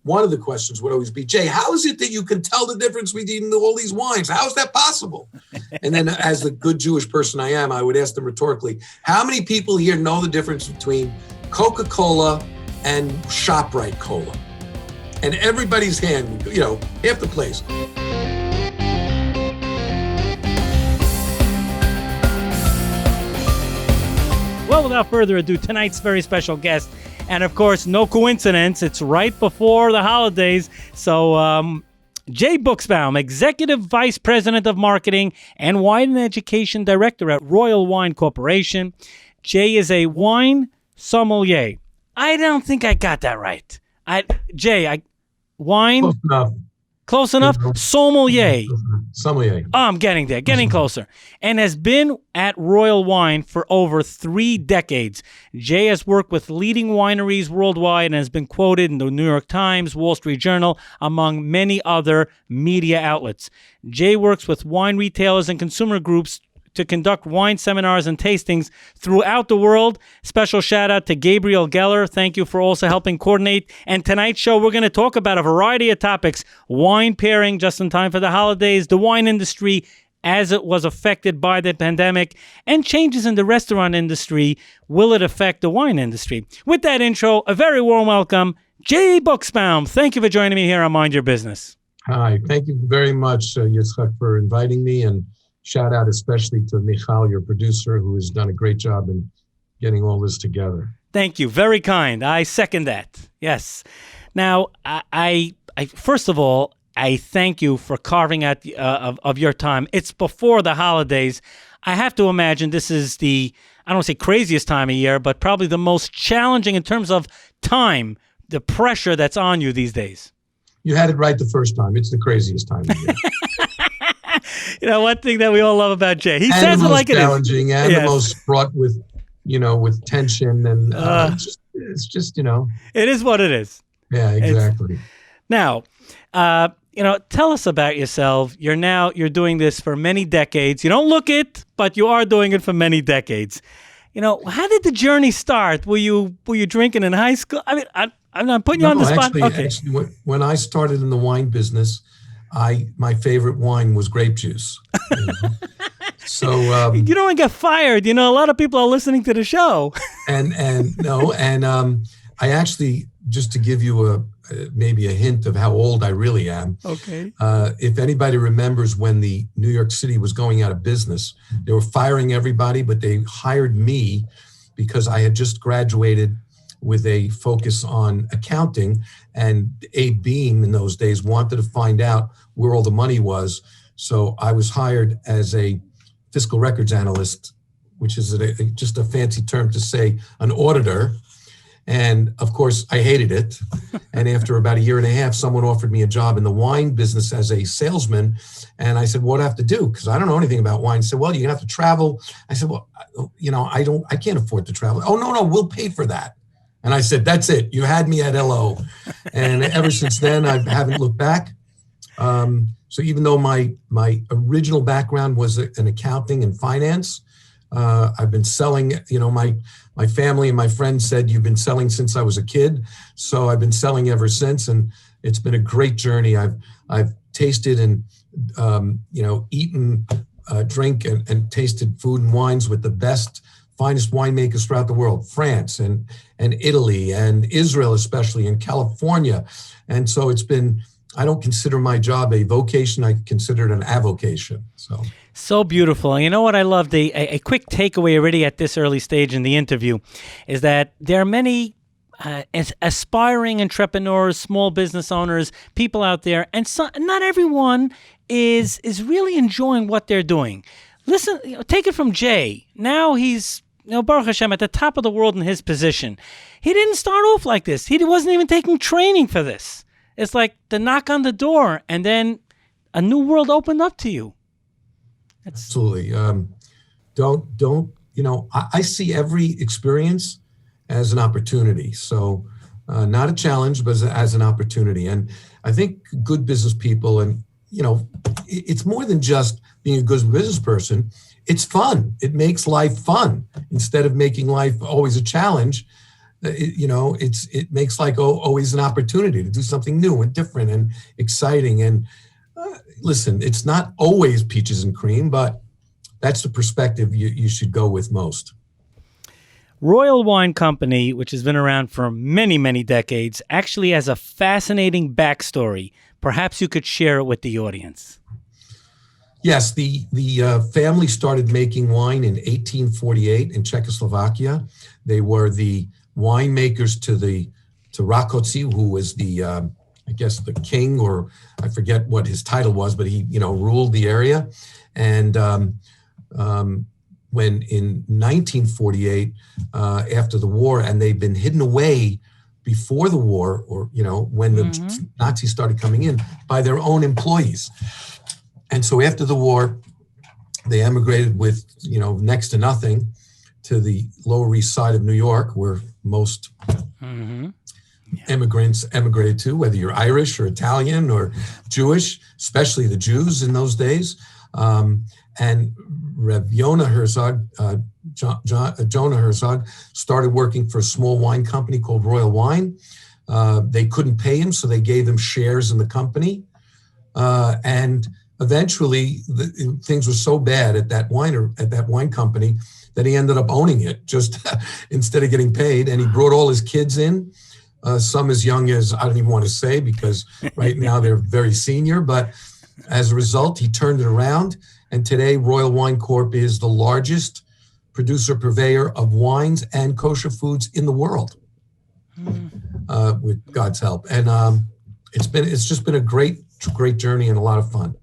one of the questions would always be, Jay, how is it that you can tell the difference between all these wines? How is that possible? And then as the good Jewish person I am, I would ask them rhetorically, how many people here know the difference between Coca-Cola and ShopRite Cola? And everybody's hand, half the place. Well, without further ado, tonight's very special guest, and of course, no coincidence, it's right before the holidays. So, Jay Buchsbaum, Executive Vice President of Marketing and Wine and Education Director at Royal Wine Corporation. Jay is a wine sommelier. I don't think I got that right. Wine? Close enough? Sommelier. Sommelier. Oh, I'm getting there, getting closer. And has been at Royal Wine for over 3 decades. Jay has worked with leading wineries worldwide and has been quoted in the New York Times, Wall Street Journal, among many other media outlets. Jay works with wine retailers and consumer groups to conduct wine seminars and tastings throughout the world. Special shout out to Gabriel Geller. Thank you for also helping coordinate. And tonight's show, we're going to talk about a variety of topics. Wine pairing just in time for the holidays, the wine industry as it was affected by the pandemic, and changes in the restaurant industry. Will it affect the wine industry? With that intro, a very warm welcome, Jay Buchsbaum. Thank you for joining me here on Mind Your Business. Hi, thank you very much, Yitzchok, for inviting me, and shout out especially to Michal, your producer, who has done a great job in getting all this together. Thank you. Very kind. I second that. Yes. Now, I first of all, I thank you for carving out of your time. It's before the holidays. I have to imagine this is I don't want to say craziest time of year, but probably the most challenging in terms of time, the pressure that's on you these days. You had it right the first time. It's the craziest time of year. One thing that we all love about Jay. He says it like it is. Challenging and the most fraught with, with tension. And it's just. It is what it is. Yeah, exactly. Now, tell us about yourself. You're doing this for many decades. You don't look it, but you are doing it for many decades. How did the journey start? Were you drinking in high school? I mean, I'm not putting you on the spot. Actually, when I started in the wine business, my favorite wine was grape juice. So you don't want to get fired. A lot of people are listening to the show. I actually, just to give you maybe a hint of how old I really am. Okay. If anybody remembers when the New York City was going out of business, they were firing everybody, but they hired me because I had just graduated with a focus on accounting, and Abe Beam in those days wanted to find out where all the money was. So I was hired as a fiscal records analyst, which is just a fancy term to say an auditor. And of course, I hated it. And after about 1.5 years, someone offered me a job in the wine business as a salesman. And I said, what do I have to do? Because I don't know anything about wine. He said, well, you're going to have to travel. I said, well, I can't afford to travel. Oh, no, we'll pay for that. And I said, that's it. You had me at LO. And ever since then, I haven't looked back. So even though my original background was in accounting and finance, I've been selling, my family and my friends said, you've been selling since I was a kid. So I've been selling ever since. And it's been a great journey. I've tasted and, eaten, drink and tasted food and wines with the best, finest winemakers throughout the world, France and Italy and Israel, especially in California. And so I don't consider my job a vocation. I consider it an avocation. So beautiful. And you know what I loved? A quick takeaway already at this early stage in the interview is that there are many aspiring entrepreneurs, small business owners, people out there, and not everyone is really enjoying what they're doing. Listen, take it from Jay. Now he's Baruch Hashem, at the top of the world in his position. He didn't start off like this. He wasn't even taking training for this. It's like the knock on the door, and then a new world opened up to you. Absolutely. I see every experience as an opportunity. So not a challenge, but as an opportunity. And I think good business people, and, it's more than just being a good business person. It's fun. It makes life fun. Instead of making life always a challenge, it makes like always an opportunity to do something new and different and exciting. And listen, it's not always peaches and cream, but that's the perspective you should go with most. Royal Wine Company, which has been around for many, many decades, actually has a fascinating backstory. Perhaps you could share it with the audience. Yes, the family started making wine in 1848 in Czechoslovakia. They were the winemakers to Rákóczi, who was the king, or I forget what his title was, but he ruled the area. And when in 1948, after the war, and they've been hidden away before the war, or when the Nazis started coming in, by their own employees. And so after the war, they emigrated with next to nothing to the Lower East Side of New York, where most immigrants emigrated to, whether you're Irish or Italian or Jewish, especially the Jews in those days. And Rev Jonah Herzog, Jonah Herzog, started working for a small wine company called Royal Wine. They couldn't pay him, so they gave him shares in the company. And eventually, things were so bad at that wine company that he ended up owning it just instead of getting paid. And he brought all his kids in, some as young as, I don't even want to say, because right now they're very senior. But as a result, he turned it around. And today, Royal Wine Corp is the largest producer-purveyor of wines and kosher foods in the world, with God's help. And it's just been a great journey and a lot of fun.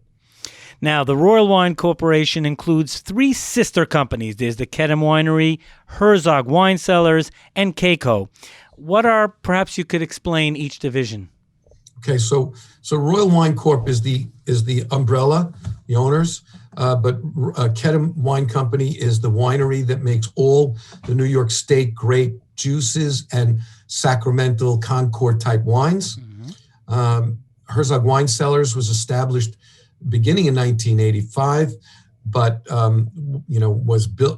Now, the Royal Wine Corporation includes 3 sister companies. There's the Kedem Winery, Herzog Wine Cellars, and Keiko. What are, perhaps you could explain each division? Okay, so Royal Wine Corp is the umbrella, the owners, but Kedem Wine Company is the winery that makes all the New York State grape juices and Sacramental Concord type wines. Herzog Wine Cellars was established beginning in 1985, but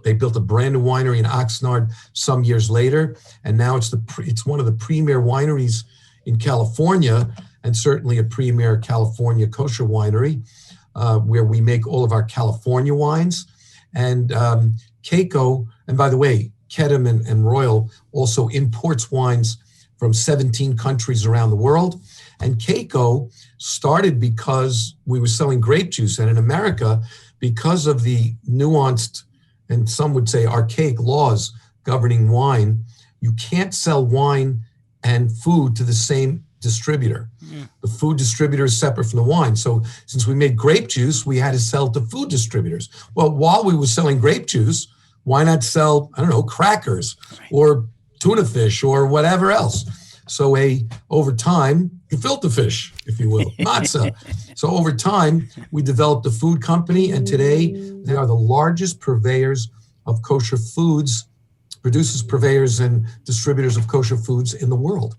they built a brand new winery in Oxnard some years later, and now it's one of the premier wineries in California, and certainly a premier California kosher winery, where we make all of our California wines. And Keiko, and by the way, Kedem and Royal also imports wines from 17 countries around the world. And Keiko started because we were selling grape juice. And in America, because of the nuanced, and some would say archaic laws governing wine, you can't sell wine and food to the same distributor. The food distributor is separate from the wine. So since we made grape juice, we had to sell to food distributors. Well, while we were selling grape juice, why not sell, crackers or tuna fish or whatever else? So over time, gefilte fish, if you will, matzah. So over time, we developed a food company, and today they are the largest purveyors of kosher foods, producers, purveyors, and distributors of kosher foods in the world.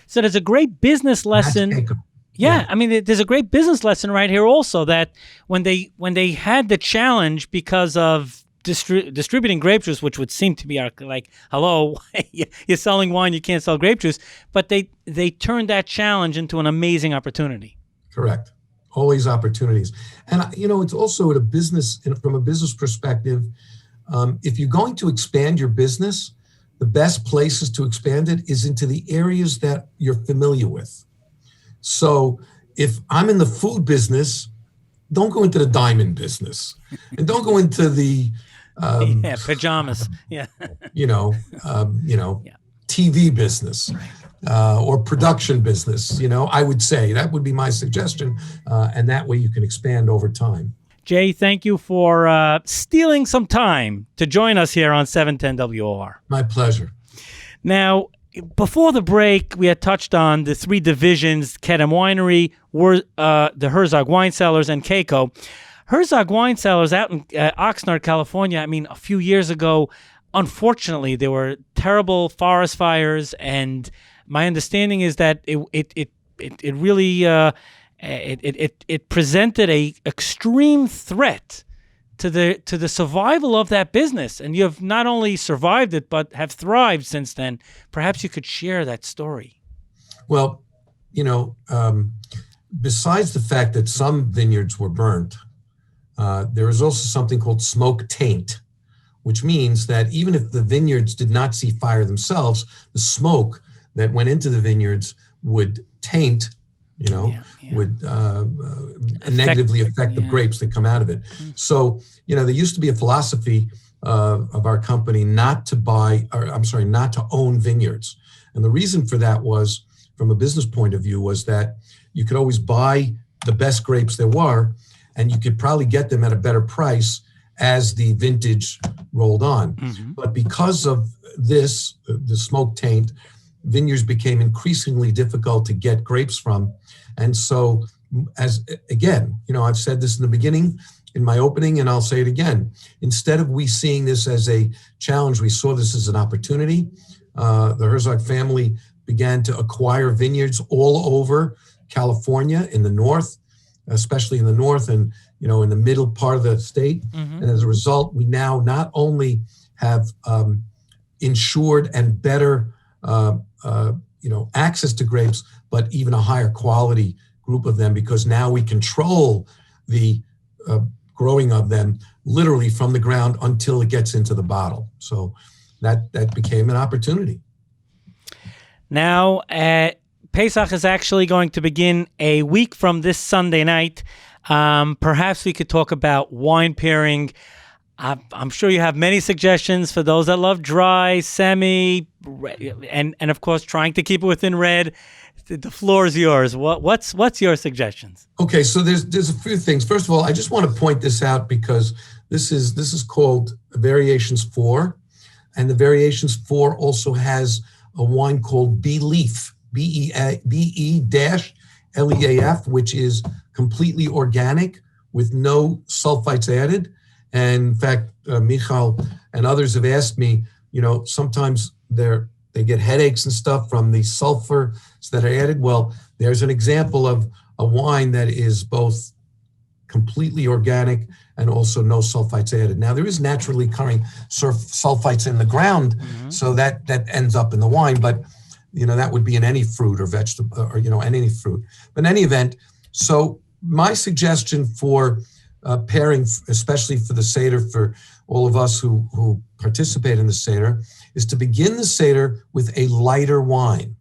So there's a great business lesson. Yeah, I mean, there's a great business lesson right here also, that when they had the challenge because of distributing grape juice, which would seem to be like, hello, you're selling wine, you can't sell grape juice, but they turned that challenge into an amazing opportunity. Correct. Always opportunities. And it's also from a business perspective, if you're going to expand your business, the best places to expand it is into the areas that you're familiar with. So if I'm in the food business, don't go into the diamond business, and don't go into the pajamas. Yeah. TV business, or production business. I would say that would be my suggestion, and that way you can expand over time. Jay, thank you for stealing some time to join us here on 710 WOR. My pleasure. Now, before the break, we had touched on the 3 divisions: Kedem Winery, the Herzog Wine Cellars, and Keiko. Herzog Wine Cellars out in Oxnard, California, a few years ago, unfortunately, there were terrible forest fires, and my understanding is that it really it presented a extreme threat to the survival of that business. And you have not only survived it, but have thrived since then. Perhaps you could share that story. Well, besides the fact that some vineyards were burnt, there is also something called smoke taint, which means that even if the vineyards did not see fire themselves, the smoke that went into the vineyards would taint, would negatively affect the grapes that come out of it. So, there used to be a philosophy of our company not to own vineyards. And the reason for that was, from a business point of view, was that you could always buy the best grapes there were, and you could probably get them at a better price as the vintage rolled on. Mm-hmm. But because of this, the smoke taint, vineyards became increasingly difficult to get grapes from. And so, I've said this in the beginning, in my opening, and I'll say it again. Instead of we seeing this as a challenge, we saw this as an opportunity. The Herzog family began to acquire vineyards all over California, in the north, especially in the north, and in the middle part of the state. Mm-hmm. And as a result, we now not only have insured and better access to grapes, but even a higher quality group of them, because now we control the growing of them literally from the ground until it gets into the bottle. So that became an opportunity. Now, Pesach is actually going to begin a week from this Sunday night. Perhaps we could talk about wine pairing. I'm sure you have many suggestions for those that love dry, semi, and of course trying to keep it within red. The floor is yours. What's your suggestions? Okay, so there's a few things. First of all, I just want to point this out because this is called Variations 4, and the Variations 4 also has a wine called Beleaf, BE-LEAF, which is completely organic with no sulfites added. And in fact, Michal and others have asked me, sometimes they get headaches and stuff from the sulfurs that are added. Well, there's an example of a wine that is both completely organic and also no sulfites added. Now, there is naturally occurring sulfites in the ground, mm-hmm. so that ends up in the wine, but that would be in any fruit or vegetable, or in any fruit. But in any event, so my suggestion for pairing, especially for the Seder, for all of us who participate in the Seder, is to begin the Seder with a lighter wine.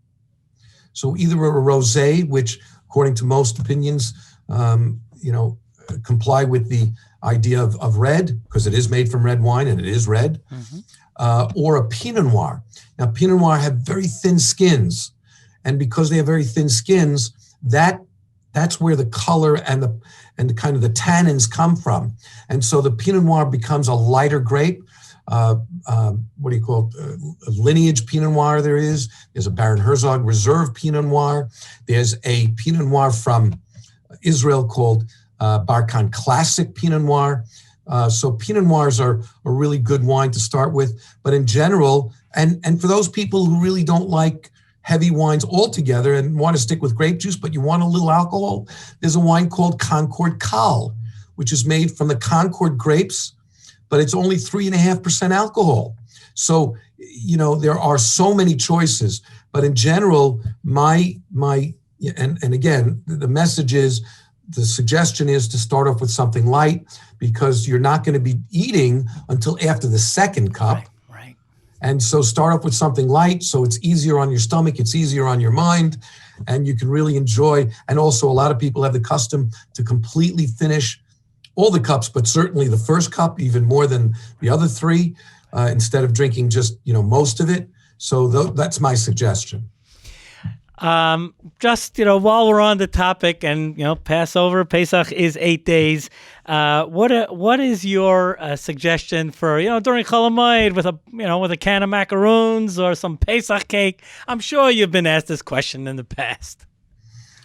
So either a rosé, which according to most opinions, comply with the idea of red, because it is made from red wine and it is red, mm-hmm. Or a Pinot Noir. Now, Pinot Noir have very thin skins, and because they have very thin skins, that's where the color and the kind of the tannins come from. And so the Pinot Noir becomes a lighter grape. What do you call it? A lineage Pinot Noir there's a Baron Herzog Reserve Pinot Noir. There's a Pinot Noir from Israel called Barkan Classic Pinot Noir. So Pinot Noirs are a really good wine to start with. But in general, and for those people who really don't like heavy wines altogether and want to stick with grape juice, but you want a little alcohol, there's a wine called Concord Cal, which is made from the Concord grapes, but it's only 3.5% alcohol. So, there are so many choices, but in general, and again, the message is, the suggestion is to start off with something light, because you're not going to be eating until after the second cup. Right. And so start off with something light, so it's easier on your stomach, it's easier on your mind, and you can really enjoy. And also, a lot of people have the custom to completely finish all the cups, but certainly the first cup, even more than the other three, instead of drinking just, most of it. So that's my suggestion. Just, while we're on the topic, and, Passover, Pesach is 8 days. What is your suggestion for, during Chol Hamoed with a can of macaroons or some Pesach cake? I'm sure you've been asked this question in the past.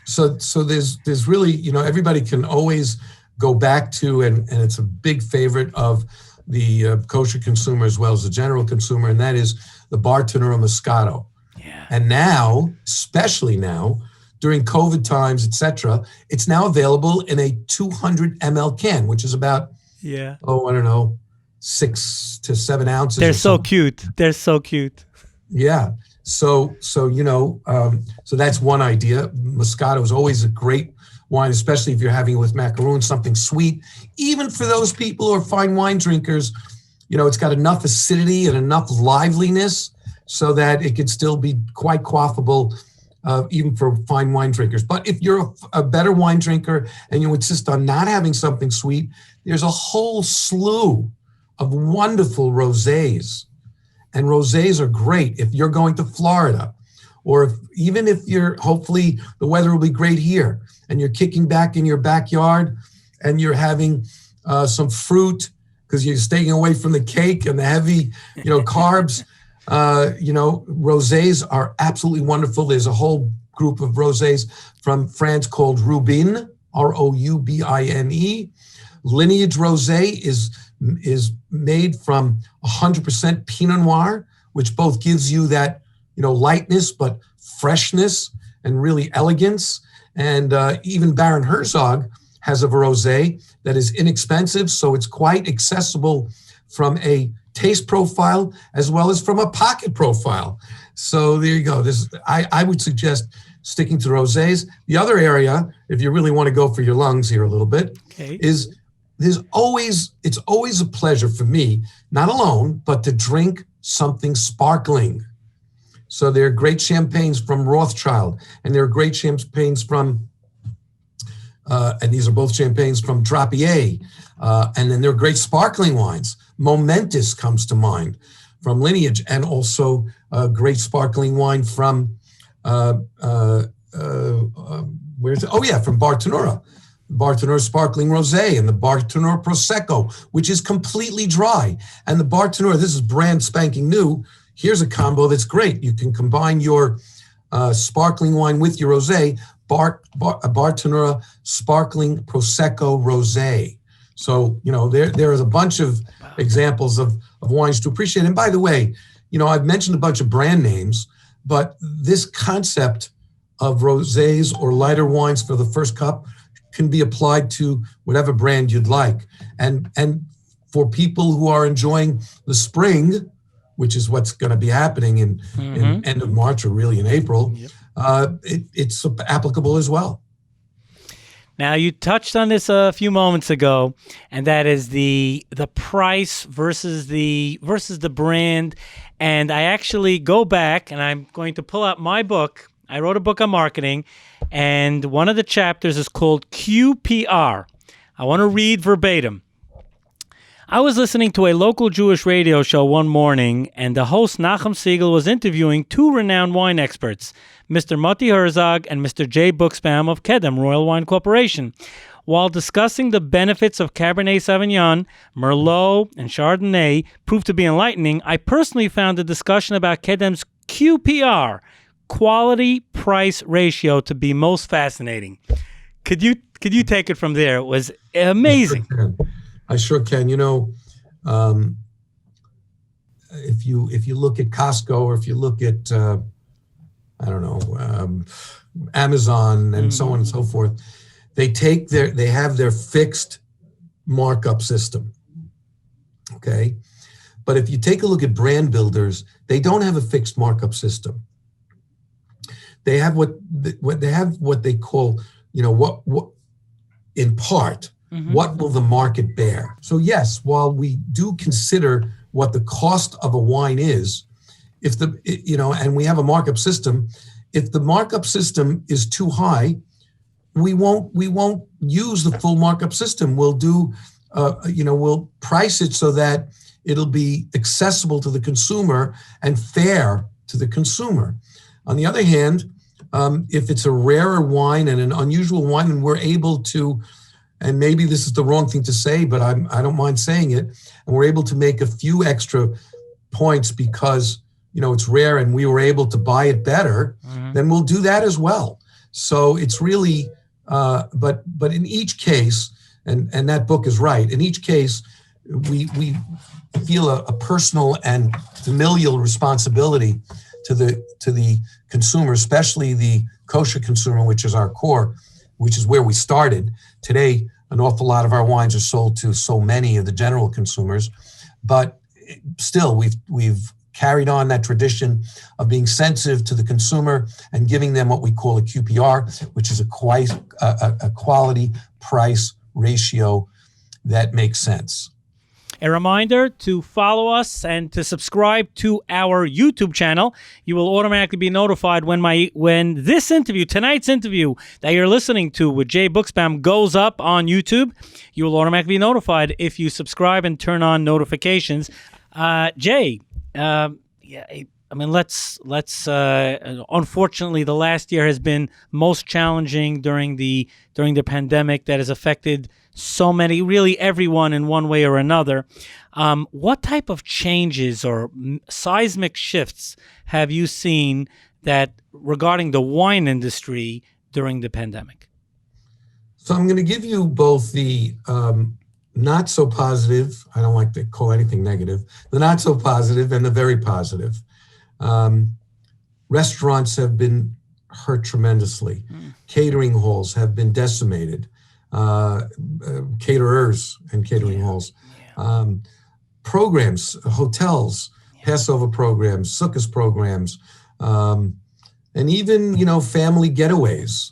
So there's really, everybody can always go back to, and it's a big favorite of the kosher consumer as well as the general consumer, and that is the bartender Moscato. Yeah. And now, especially now, during COVID times, etc., it's now available in a 200 ml can, which is about Yeah. I don't know, 6 to 7 ounces. They're or so something. cute. They're so cute. Yeah. So that's one idea. Moscato is always a great wine, especially if you're having it with macaroons, something sweet. Even for those people who are fine wine drinkers, it's got enough acidity and enough liveliness so that it could still be quite quaffable, even for fine wine drinkers. But if you're a better wine drinker and you insist on not having something sweet, there's a whole slew of wonderful rosés. And rosés are great if you're going to Florida, or even if hopefully the weather will be great here, and you're kicking back in your backyard and you're having some fruit because you're staying away from the cake and the heavy, carbs. Rosés are absolutely wonderful. There's a whole group of rosés from France called Rubin, Roubine. Lineage Rosé is made from 100% Pinot Noir, which both gives you that, lightness, but freshness and really elegance. And even Baron Herzog has a rosé that is inexpensive, so it's quite accessible from a taste profile as well as from a pocket profile. So there you go. I would suggest sticking to rosés. The other area, if you really want to go for your lungs here a little bit, is it's always a pleasure for me, not alone, but to drink something sparkling. So there are great champagnes from Rothschild, and there are great champagnes from, and these are both champagnes from Drapier, and then there are great sparkling wines. Momentous comes to mind from Lineage, and also great sparkling wine from, from Bartonura. Bartonura Sparkling Rosé and the Bartonura Prosecco, which is completely dry. And the Bartonura, this is brand spanking new. Here's a combo that's great. You can combine your sparkling wine with your rosé, Bartonura Sparkling Prosecco Rosé. So, there is a bunch of examples of wines to appreciate. And by the way, I've mentioned a bunch of brand names, but this concept of rosés or lighter wines for the first cup can be applied to whatever brand you'd like. And for people who are enjoying the spring, which is what's going to be happening in end of March or really in April, it's applicable as well. Now, you touched on this a few moments ago, and that is the price versus the brand. And I actually go back, and I'm going to pull out my book. I wrote a book on marketing, and one of the chapters is called QPR. I want to read verbatim. I was listening to a local Jewish radio show one morning, and the host Nachum Siegel was interviewing two renowned wine experts, Mr. Moti Herzog and Mr. J. Buchsbaum of Kedem, Royal Wine Corporation. While discussing the benefits of Cabernet Sauvignon, Merlot, and Chardonnay proved to be enlightening, I personally found the discussion about Kedem's QPR, quality-price ratio, to be most fascinating. Could you take it from there? It was amazing. I sure can. If you look at Costco, or if you look at Amazon and so on and so forth, they have their fixed markup system. Okay, but if you take a look at brand builders, they don't have a fixed markup system. They have what they call, what in part. What will the market bear? So yes, while we do consider what the cost of a wine is, and we have a markup system, if the markup system is too high, we won't use the full markup system. We'll we'll price it so that it'll be accessible to the consumer and fair to the consumer. On the other hand, if it's a rarer wine and an unusual wine, and we're able to, and maybe this is the wrong thing to say, but I don't mind saying it, and we're able to make a few extra points because, it's rare and we were able to buy it better, then we'll do that as well. So it's really, but in each case, and that book is right, in each case, we feel a personal and familial responsibility to the consumer, especially the kosher consumer, which is our core, which is where we started. Today, an awful lot of our wines are sold to so many of the general consumers, but still we've carried on that tradition of being sensitive to the consumer and giving them what we call a QPR, which is a quality price ratio that makes sense. A reminder to follow us and to subscribe to our YouTube channel. You will automatically be notified when this interview, tonight's interview that you're listening to with Jay Buchsbaum goes up on YouTube. You will automatically be notified if you subscribe and turn on notifications. Jay, let's unfortunately the last year has been most challenging during the pandemic that has affected so many, really everyone in one way or another. What type of changes or seismic shifts have you seen that regarding the wine industry during the pandemic? So I'm going to give you both the not so positive, I don't like to call anything negative, the not so positive and the very positive. Restaurants have been hurt tremendously. Catering halls have been decimated. Caterers and catering halls. Programs, hotels, Passover programs, Sukkot programs, and even, family getaways,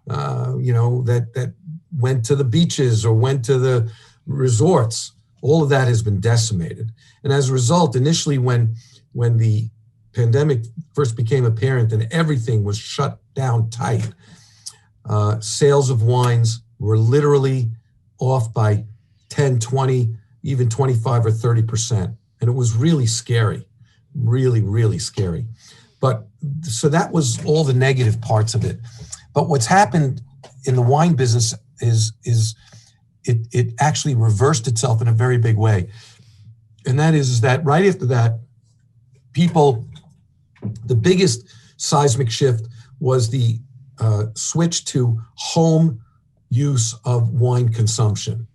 that went to the beaches or went to the resorts. All of that has been decimated. And as a result, initially when the pandemic first became apparent and everything was shut down tight, sales of wines were literally off by 10, 20, even 25 or 30%. And it was really scary, really, really scary. But so that was all the negative parts of it. But what's happened in the wine business is it actually reversed itself in a very big way. And that is that right after that, the biggest seismic shift was the switch to home use of wine consumption.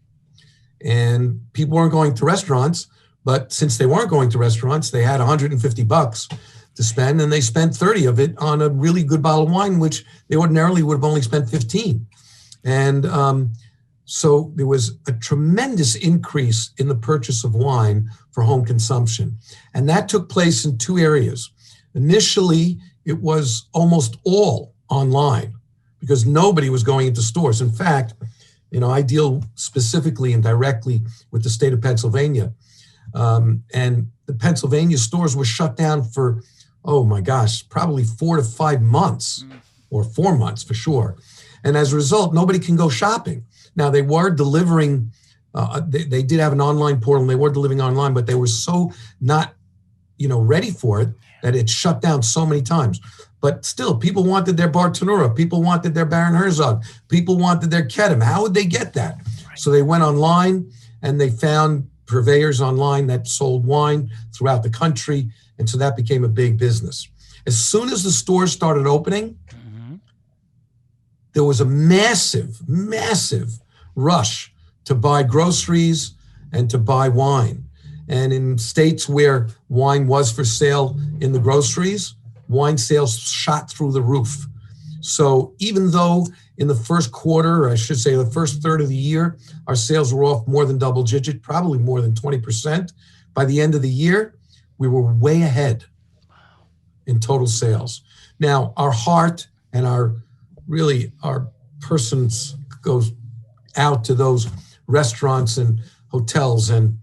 And people weren't going to restaurants, but since they weren't going to restaurants, they had $150 to spend, and they spent 30 of it on a really good bottle of wine, which they ordinarily would have only spent 15. And so there was a tremendous increase in the purchase of wine for home consumption. And that took place in two areas. Initially, it was almost all online, because nobody was going into stores. In fact, I deal specifically and directly with the state of Pennsylvania. And the Pennsylvania stores were shut down for, oh my gosh, probably 4 to 5 months, or 4 months for sure. And as a result, nobody can go shopping. Now, they were delivering, they did have an online portal and they were delivering online, but they were so not, ready for it that it shut down so many times. But still, people wanted their Bartonura, people wanted their Baron Herzog, people wanted their Kedem. How would they get that? Right. So they went online and they found purveyors online that sold wine throughout the country. And so that became a big business. As soon as the stores started opening, there was a massive, massive rush to buy groceries and to buy wine. And in states where wine was for sale in the groceries, wine sales shot through the roof. So even though in the first quarter, or I should say the first third of the year, our sales were off more than double digit, probably more than 20%, by the end of the year, we were way ahead in total sales. Now, our heart and our persons goes out to those restaurants and hotels and,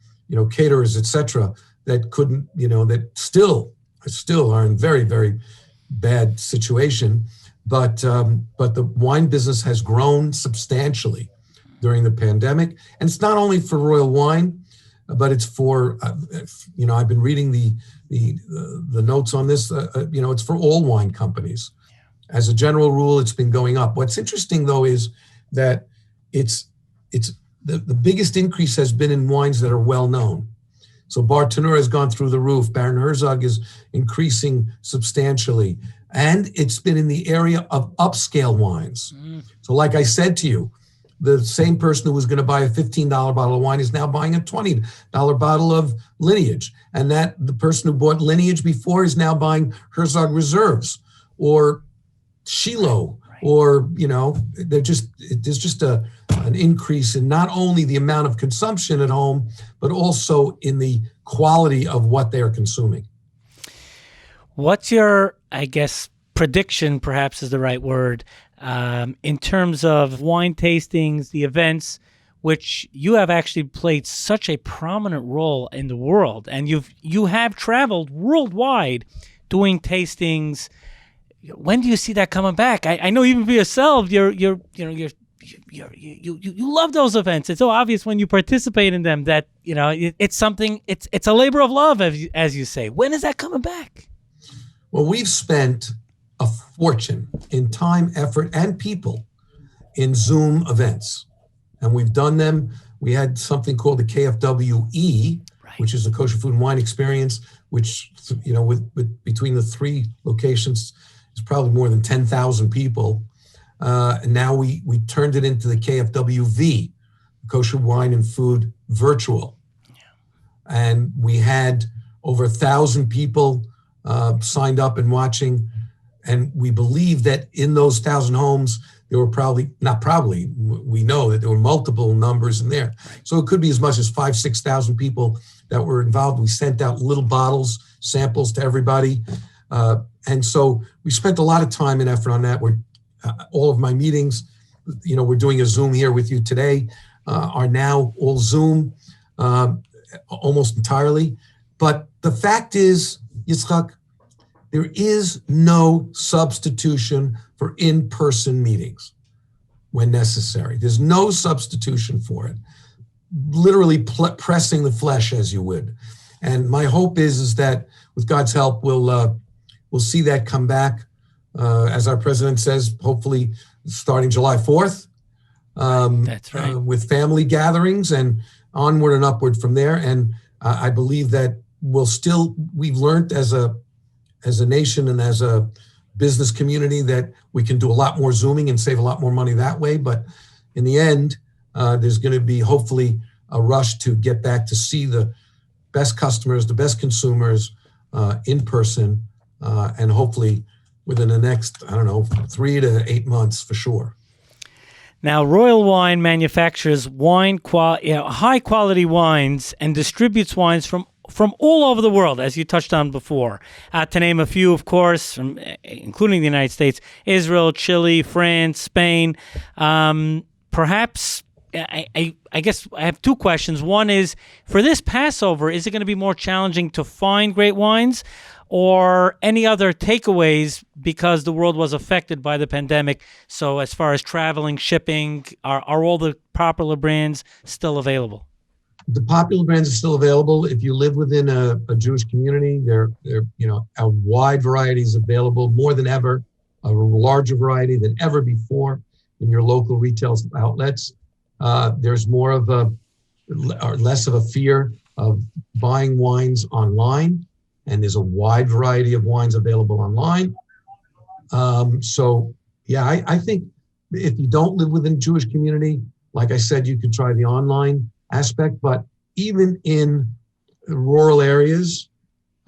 caterers, et cetera, that couldn't, that still are in very, very bad situation. But the wine business has grown substantially during the pandemic. And it's not only for Royal Wine, but it's for, I've been reading the notes on this, it's for all wine companies. As a general rule, it's been going up. What's interesting, though, is that it's the biggest increase has been in wines that are well known. So Bartonura has gone through the roof. Baron Herzog is increasing substantially. And it's been in the area of upscale wines. So like I said to you, the same person who was going to buy a $15 bottle of wine is now buying a $20 bottle of Lineage. And that the person who bought Lineage before is now buying Herzog Reserves or Shiloh, or, there's just a an increase in not only the amount of consumption at home, but also in the quality of what they are consuming. What's your, I guess, prediction, perhaps is the right word, in terms of wine tastings, the events, which you have actually played such a prominent role in the world, and you have traveled worldwide doing tastings. When do you see that coming back? I know even for yourself, you love those events. It's so obvious when you participate in them that it's something. It's a labor of love, as you say. When is that coming back? Well, we've spent a fortune in time, effort, and people in Zoom events. And we've done them. We had something called the KFWE, right, which is a kosher food and wine experience, which, with between the three locations is probably more than 10,000 people. And now we turned it into the KFWV, Kosher Wine and Food Virtual. Yeah. And we had over 1,000 people signed up and watching. And we believe that in those 1,000 homes, there were we know that there were multiple numbers in there. So it could be as much as 5,000, 6,000 people that were involved. We sent out little bottles, samples to everybody. And so we spent a lot of time and effort on that. All of my meetings, we're doing a Zoom here with you today, are now all Zoom, almost entirely. But the fact is, Yitzchok, there is no substitution for in-person meetings when necessary. There's no substitution for it. Literally pressing the flesh as you would. And my hope is that with God's help, we'll see that come back, as our president says, hopefully starting July 4th. That's right. With family gatherings and onward and upward from there. And I believe that we've learned as a nation and as a business community that we can do a lot more Zooming and save a lot more money that way. But in the end, there's going to be hopefully a rush to get back to see the best customers, the best consumers in person, and hopefully within the next, 3 to 8 months for sure. Now, Royal Wine manufactures high quality wines and distributes wines from all over the world, as you touched on before. To name a few, of course, including the United States, Israel, Chile, France, Spain. Perhaps, I guess I have two questions. One is, for this Passover, is it going to be more challenging to find great wines, or any other takeaways because the world was affected by the pandemic? So as far as traveling, shipping, are all the popular brands still available? The popular brands are still available. If you live within a Jewish community, there a wide variety is available, more than ever, a larger variety than ever before in your local retail outlets. There's more of less of a fear of buying wines online, and there's a wide variety of wines available online. I think if you don't live within a Jewish community, like I said, you could try the online aspect, but even in rural areas,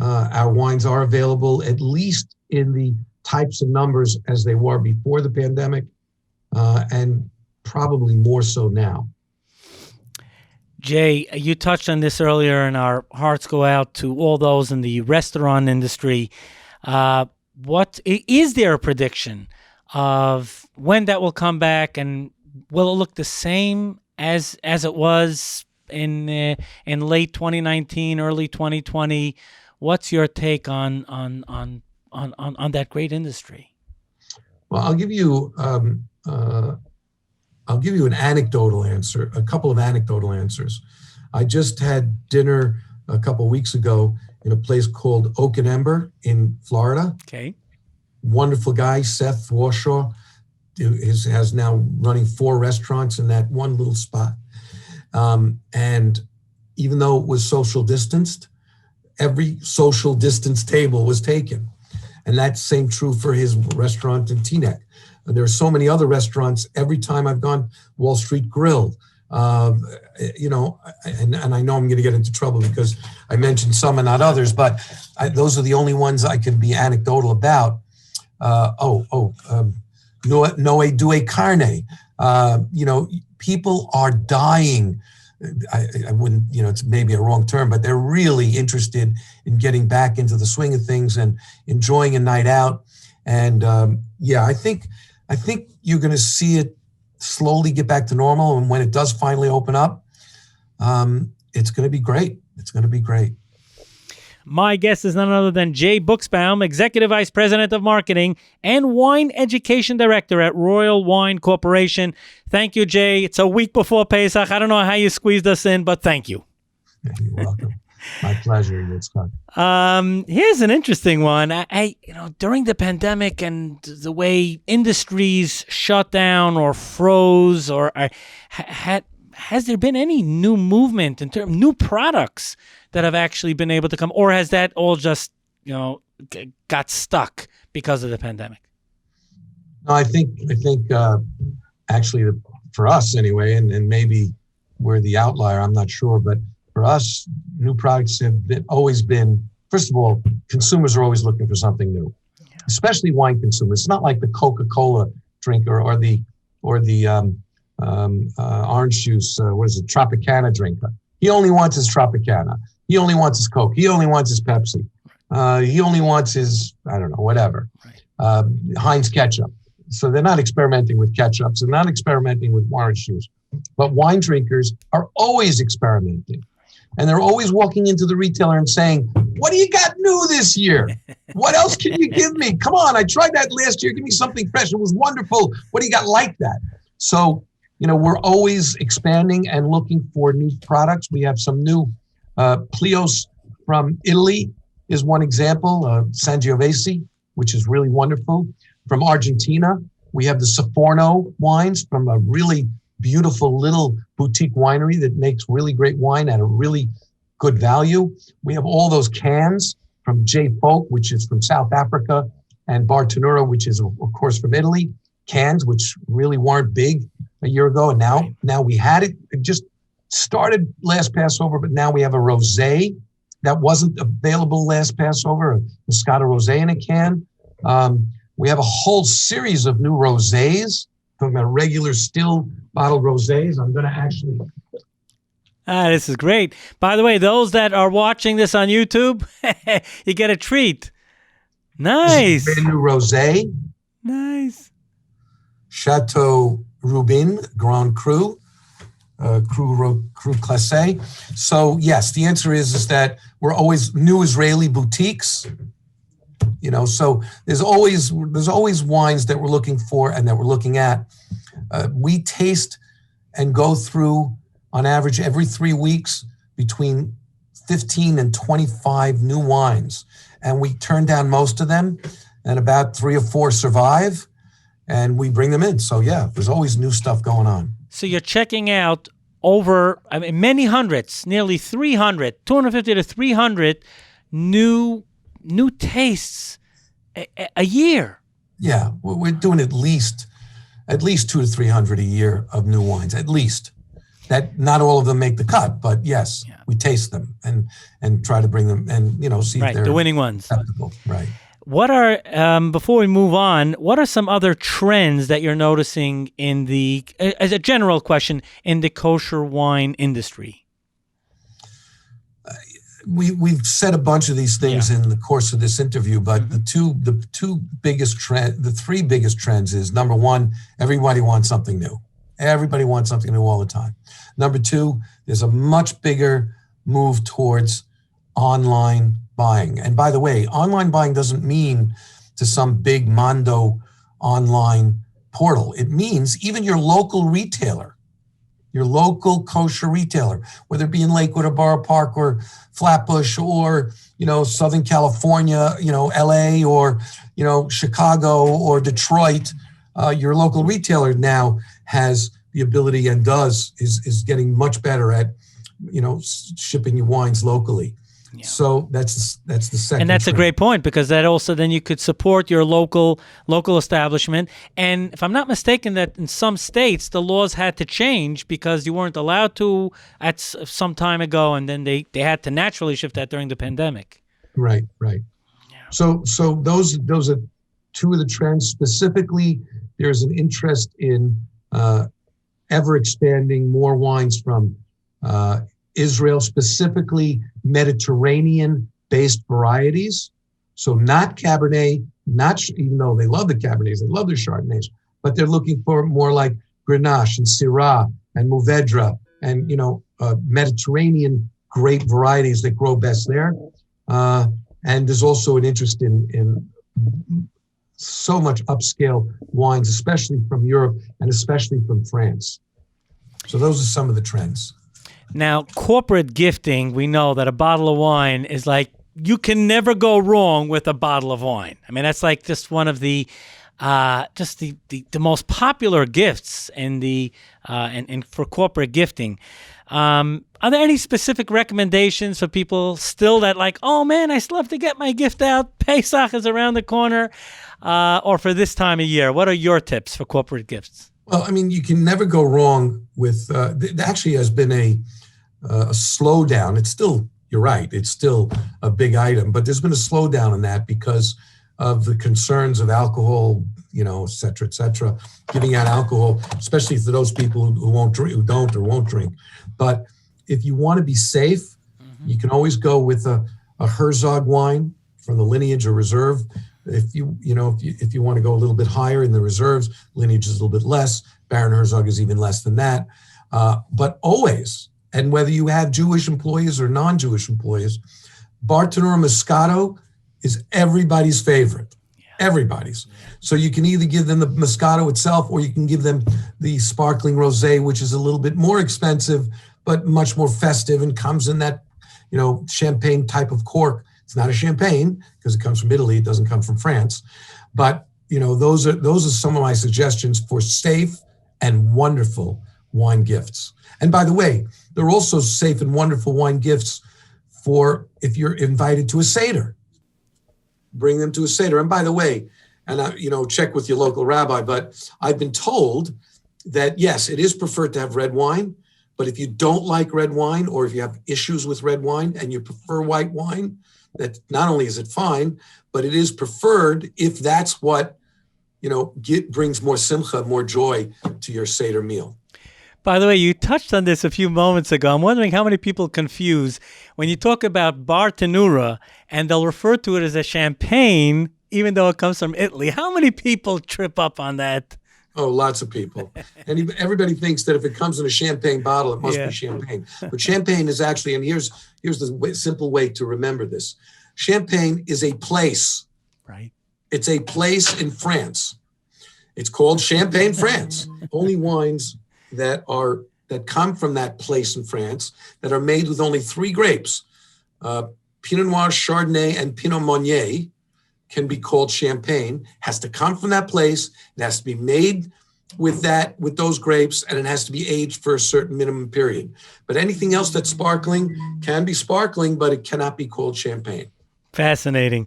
our wines are available, at least in the types of numbers as they were before the pandemic, and probably more so now. Jay, you touched on this earlier, and our hearts go out to all those in the restaurant industry. What is there a prediction of when that will come back, and will it look the same as it was in late 2019, early 2020? What's your take on that great industry? Well, I'll give you an anecdotal answer, a couple of anecdotal answers. I just had dinner a couple of weeks ago in a place called Oak and Ember in Florida. Okay. Wonderful guy, Seth Warshaw, has now running 4 restaurants in that one little spot. And even though it was social distanced, every social distance table was taken. And that's same true for his restaurant in Teaneck. There are so many other restaurants. Every time I've gone, Wall Street Grill, and I know I'm going to get into trouble because I mentioned some and not others, but those are the only ones I can be anecdotal about. Noe Due Carne. people are dying. I wouldn't, it's maybe a wrong term, but they're really interested in getting back into the swing of things and enjoying a night out. And I think you're going to see it slowly get back to normal. And when it does finally open up, it's going to be great. It's going to be great. My guest is none other than Jay Buchsbaum, Executive Vice President of Marketing and Wine Education Director at Royal Wine Corporation. Thank you, Jay. It's a week before Pesach. I don't know how you squeezed us in, but thank you. You're welcome. My pleasure, Yitzchok. Here's an interesting one. I during the pandemic and the way industries shut down or froze, or has there been any new movement in terms of new products that have actually been able to come, or has that all just, got stuck because of the pandemic? No, I think actually for us anyway, and maybe we're the outlier, I'm not sure, but for us, new products have always been, first of all, consumers are always looking for something new, especially wine consumers. It's not like the Coca-Cola drinker or the orange juice, Tropicana drinker. He only wants his Tropicana. He only wants his Coke. He only wants his Pepsi. He only wants his, whatever, Heinz ketchup. So they're not experimenting with ketchups. They're not experimenting with orange juice. But wine drinkers are always experimenting. And they're always walking into the retailer and saying, what do you got new this year? What else can you give me? Come on, I tried that last year. Give me something fresh. It was wonderful. What do you got like that? So, we're always expanding and looking for new products. We have some new Plios from Italy is one example, Sangiovese, which is really wonderful. From Argentina, we have the Saforno wines from a really beautiful little boutique winery that makes really great wine at a really good value. We have all those cans from J. Folk, which is from South Africa, and Bartonura, which is, of course, from Italy. Cans, which really weren't big a year ago, and now we had it. It just started last Passover, but now we have a rosé that wasn't available last Passover, a Moscato rosé in a can. We have a whole series of new rosés, talking about regular still bottled rosés. I'm going to actually... This is great. By the way, those that are watching this on YouTube, you get a treat. Nice. This is a brand new rosé. Nice. Chateau Rubin Grand Cru, Cru Classé. So yes, the answer is that we're always new Israeli boutiques. So there's always wines that we're looking for and that we're looking at. We taste and go through, on average, every 3 weeks, between 15 and 25 new wines. And we turn down most of them, and about 3 or 4 survive, and we bring them in. So yeah, there's always new stuff going on. So you're checking out many hundreds, nearly 300, 250 to 300 new tastes a year. Yeah, we're doing at least 200 to 300 a year of new wines, at least. That not all of them make the cut, but yes, we taste them and try to bring them and see if they're the winning ones. Acceptable. Right. What are before we move on? What are some other trends that you're noticing as a general question, in the kosher wine industry? We've said a bunch of these things in the course of this interview, but the three biggest trends is, number one, everybody wants something new. Everybody wants something new all the time. Number two, there's a much bigger move towards online buying. And by the way, online buying doesn't mean to some big Mondo online portal. It means even your local retailer, your local kosher retailer, whether it be in Lakewood or Borough Park or Flatbush or, Southern California, LA or, Chicago or Detroit, your local retailer now has the ability and is getting much better at, shipping your wines locally. Yeah. So that's the second. And that's trend. A great point, because that also then you could support your local establishment. And if I'm not mistaken, that in some states the laws had to change because you weren't allowed to at some time ago, and then they had to naturally shift that during the pandemic. Right. Yeah. So those are two of the trends. Specifically, there's an interest in ever expanding, more wines from Israel, specifically Mediterranean-based varieties. So not Cabernet, even though they love the Cabernets, they love the Chardonnays, but they're looking for more like Grenache and Syrah and Mourvedre and, Mediterranean grape varieties that grow best there. And there's also an interest in so much upscale wines, especially from Europe and especially from France. So those are some of the trends. Now, corporate gifting, we know that a bottle of wine is like, you can never go wrong with a bottle of wine. I mean, that's like just one of the the most popular gifts in for corporate gifting. Are there any specific recommendations for people still that like, oh man, I still have to get my gift out. Pesach is around the corner, or for this time of year? What are your tips for corporate gifts? Well, I mean, you can never go wrong with. There actually has been a slowdown. It's still. You're right. It's still a big item, but there's been a slowdown in that because of the concerns of alcohol, et cetera, giving out alcohol, especially to those people who won't drink, who don't or won't drink. But if you want to be safe, you can always go with a Herzog wine from the lineage or reserve. If you want to go a little bit higher in the reserves, lineage is a little bit less. Baron Herzog is even less than that. But always, and whether you have Jewish employees or non-Jewish employees, Bartonura Moscato is everybody's favorite. Everybody's. So you can either give them the Moscato itself, or you can give them the sparkling rosé, which is a little bit more expensive, but much more festive and comes in that, champagne type of cork. It's not a champagne because it comes from Italy. It doesn't come from France. But, those are some of my suggestions for safe and wonderful wine gifts. And by the way, there are also safe and wonderful wine gifts for if you're invited to a Seder. Bring them to a Seder. And by the way, check with your local rabbi, but I've been told that, yes, it is preferred to have red wine, but if you don't like red wine, or if you have issues with red wine and you prefer white wine, that not only is it fine, but it is preferred if that's what, brings more simcha, more joy to your Seder meal. By the way, you touched on this a few moments ago. I'm wondering how many people confuse when you talk about Bartonura and they'll refer to it as a champagne, even though it comes from Italy. How many people trip up on that? Oh, lots of people. And everybody thinks that if it comes in a champagne bottle, it must be champagne. But champagne is actually, and here's the simple way to remember this. Champagne is a place. Right. It's a place in France. It's called Champagne, France. Only wines that come from that place in France that are made with only 3 grapes, Pinot Noir, Chardonnay, and Pinot Meunier, can be called champagne. Has to come from that place. It has to be made with those grapes, and it has to be aged for a certain minimum period. But anything else that's sparkling can be sparkling, but it cannot be called champagne. Fascinating.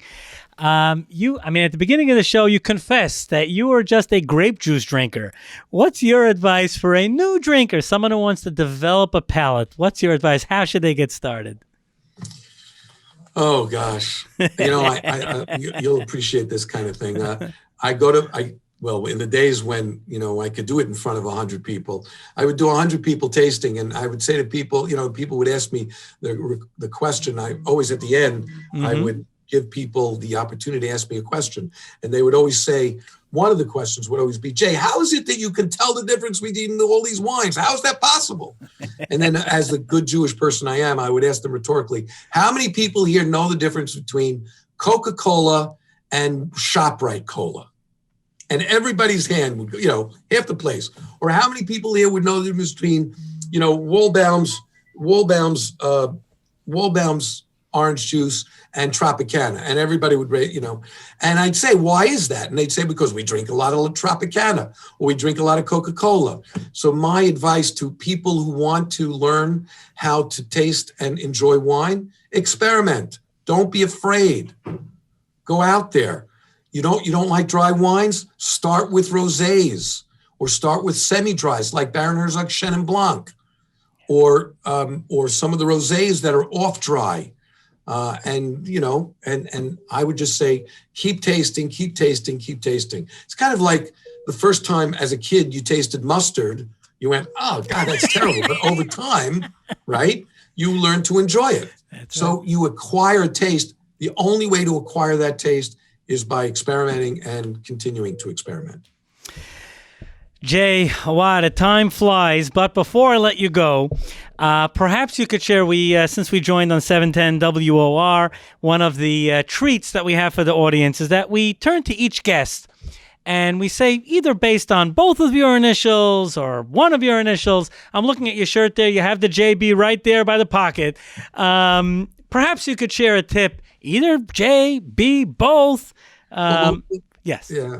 At the beginning of the show, you confessed that you were just a grape juice drinker. What's your advice for a new drinker, someone who wants to develop a palate? What's your advice? How should they get started? Oh, gosh. You'll appreciate this kind of thing. In the days when, I could do it in front of 100 people, I would do 100 people tasting. And I would say to people, people would ask me the question. I always at the end, I would give people the opportunity to ask me a question. And they would always say, one of the questions would always be, Jay, how is it that you can tell the difference between all these wines? How is that possible? And then as the good Jewish person I am, I would ask them rhetorically, how many people here know the difference between Coca-Cola and ShopRite Cola? And everybody's hand would go, half the place. Or how many people here would know the difference between, Waldbaum's orange juice and Tropicana, and everybody would, and I'd say, why is that? And they'd say, because we drink a lot of Tropicana, or we drink a lot of Coca-Cola. So my advice to people who want to learn how to taste and enjoy wine, experiment. Don't be afraid. Go out there. You don't like dry wines? Start with rosés, or start with semi-dries like Baron Herzog Chenin Blanc, or some of the rosés that are off dry. And I would just say, keep tasting, keep tasting, keep tasting. It's kind of like the first time as a kid you tasted mustard, You went, oh God, that's terrible. But over time, right, you learn to enjoy it. So you acquire a taste. The only way to acquire that taste is by experimenting and continuing to experiment. Jay, wow, the time flies. But before I let you go, perhaps you could share, since we joined on 710 WOR, one of the treats that we have for the audience is that we turn to each guest and we say, either based on both of your initials or one of your initials. I'm looking at your shirt there. You have the JB right there by the pocket. Perhaps you could share a tip, either J, B, both. Yes. Yeah.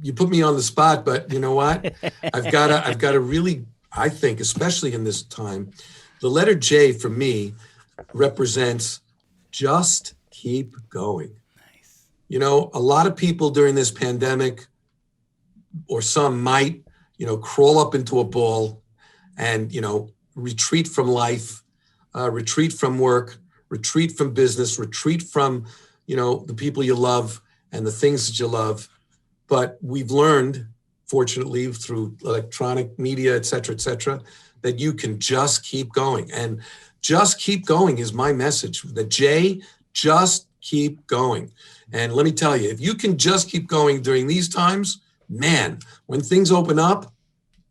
You put me on the spot, but you know what? I've got to really, I think, especially in this time, the letter J for me represents just keep going. Nice. You know, a lot of people during this pandemic, or some might, crawl up into a ball and, retreat from life, retreat from work, retreat from business, retreat from, the people you love and the things that you love. But we've learned, fortunately, through electronic media, et cetera, that you can just keep going. And just keep going is my message. The J, just keep going. And let me tell you, if you can just keep going during these times, man, when things open up,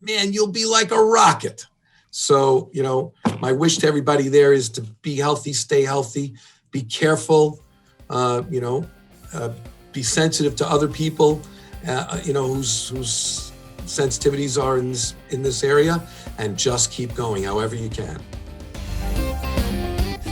man, you'll be like a rocket. So, my wish to everybody there is to be healthy, stay healthy, be careful, be sensitive to other people, whose sensitivities are in this area, and just keep going however you can.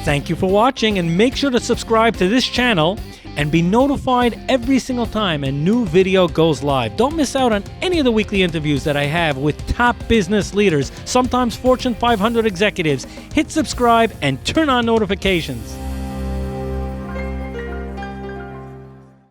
Thank you for watching, and make sure to subscribe to this channel and be notified every single time a new video goes live. Don't miss out on any of the weekly interviews that I have with top business leaders, sometimes Fortune 500 executives. Hit subscribe and turn on notifications.